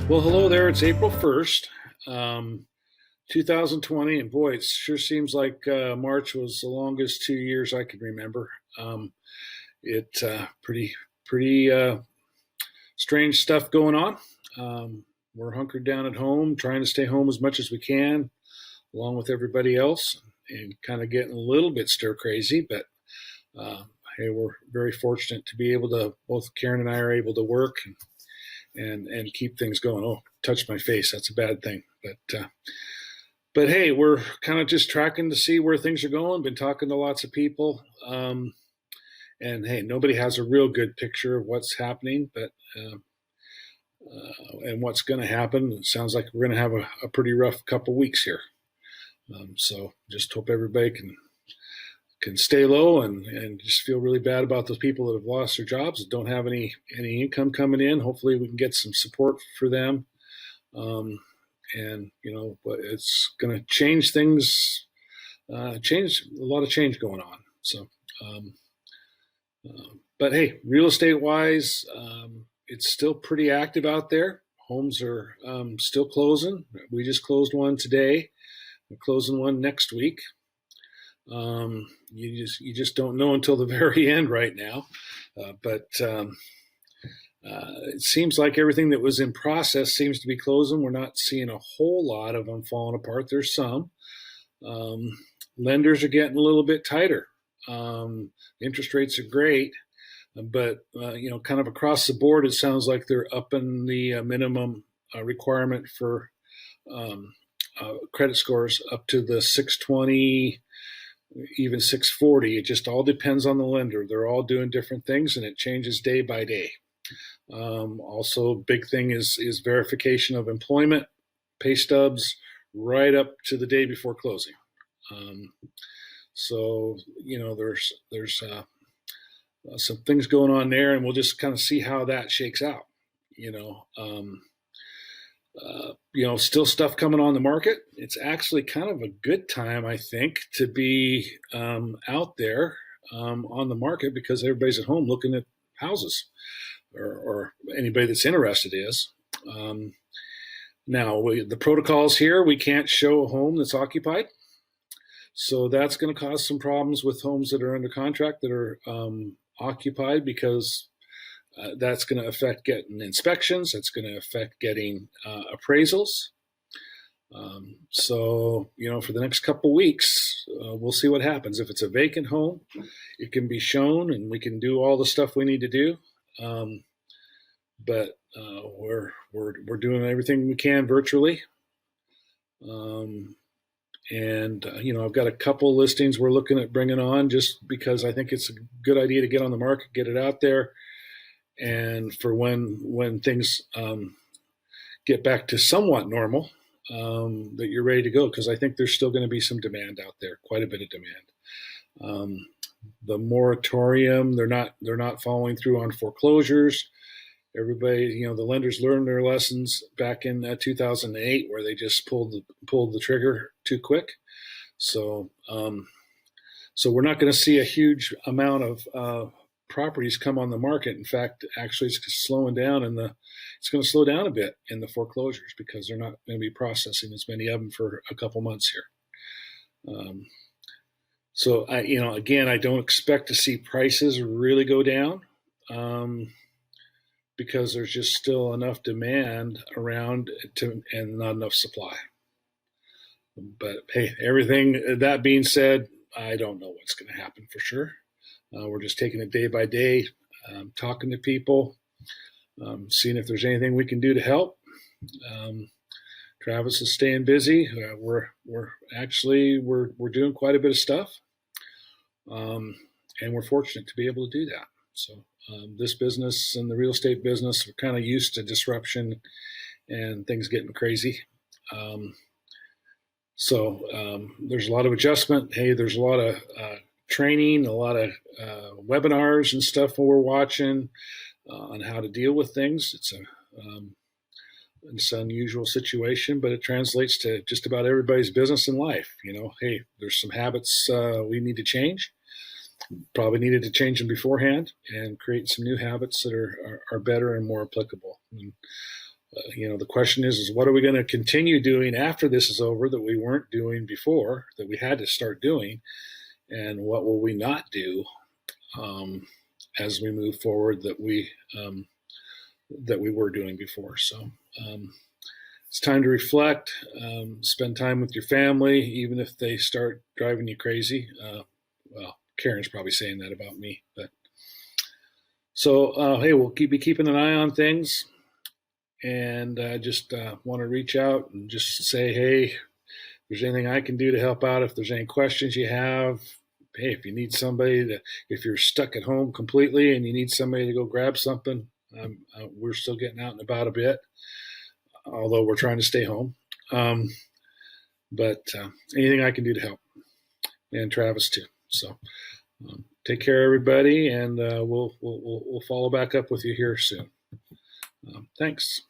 Well, hello there. It's April 1st, um, 2020, and boy, it sure seems like March was the longest 2 years I could remember. It pretty strange stuff going on. We're hunkered down at home, trying to stay home as much as we can, along with everybody else, and kind of getting a little bit stir crazy. But uh, hey, we're very fortunate to be able to. Both Karen and I are able to work and keep things going. Oh, touch my face. That's a bad thing. But hey, we're kind of just tracking to see where things are going. Been talking to lots of people, and hey, nobody has a real good picture of what's happening, but and what's going to happen. It sounds like we're going to have a pretty rough couple weeks here. So just hope everybody can stay low and just feel really bad about those people that have lost their jobs, that don't have any income coming in. Hopefully, we can get some support for them. And but it's going to change things, change a lot of change going on. So, um, but hey, real estate wise, it's still pretty active out there. Homes are still closing. We just closed one today. We're closing one next week. You just don't know until the very end right now. But it seems like everything that was in process seems to be closing. We're not seeing a whole lot of them falling apart. There's some. Lenders are getting a little bit tighter. Interest rates are great, but kind of across the board, it sounds like they're upping the minimum requirement for credit scores up to the 620, even 640. It just all depends on the lender. They're all doing different things, and it changes day by day. Also, big thing is verification of employment, pay stubs, right up to the day before closing. So there's some things going on there, and we'll just kind of see how that shakes out. Still stuff coming on the market. It's actually kind of a good time, I think, to be out there on the market, because everybody's at home looking at houses, or anybody that's interested is. Now, the protocols here, we can't show a home that's occupied. So that's going to cause some problems with homes that are under contract that are occupied, because that's going to affect getting inspections. That's going to affect getting appraisals. So, for the next couple of weeks, we'll see what happens. If it's a vacant home, it can be shown, and we can do all the stuff we need to do. But we're doing everything we can virtually. I've got a couple listings we're looking at bringing on, just because I think it's a good idea to get on the market, get it out there, and for when things get back to somewhat normal, that you're ready to go, because I think there's still going to be some demand out there, quite a bit of demand. The moratorium, they're not following through on foreclosures. Everybody, the lenders learned their lessons back in 2008, where they just pulled the trigger too quick. So we're not going to see a huge amount of properties come on the market. In fact, actually, it's slowing down, it's going to slow down a bit in the foreclosures, because they're not going to be processing as many of them for a couple months here. So again, I don't expect to see prices really go down, because there's just still enough demand around and not enough supply. But hey, everything that being said, I don't know what's going to happen for sure. We're just taking it day by day, talking to people, seeing if there's anything we can do to help. Travis is staying busy. We're doing quite a bit of stuff, and we're fortunate to be able to do that. So this business and the real estate business, we're kind of used to disruption and things getting crazy. So there's a lot of adjustment. Hey, there's a lot of training, a lot of webinars and stuff we're watching on how to deal with things. It's an unusual situation, but it translates to just about everybody's business and life. Hey, there's some habits we need to change. Probably needed to change them beforehand and create some new habits that are better and more applicable. And The question is what are we going to continue doing after this is over that we weren't doing before, that we had to start doing, and what will we not do as we move forward that we were doing before. So it's time to reflect, spend time with your family, even if they start driving you crazy. Well, Karen's probably saying that about me, but so hey, we'll be keeping an eye on things, and just want to reach out and just say, hey, if there's anything I can do to help out, if there's any questions you have, hey, if you need somebody to, if you're stuck at home completely and you need somebody to go grab something, we're still getting out and about a bit, although we're trying to stay home. But anything I can do to help, and Travis too. So take care, everybody, and we'll follow back up with you here soon. Thanks.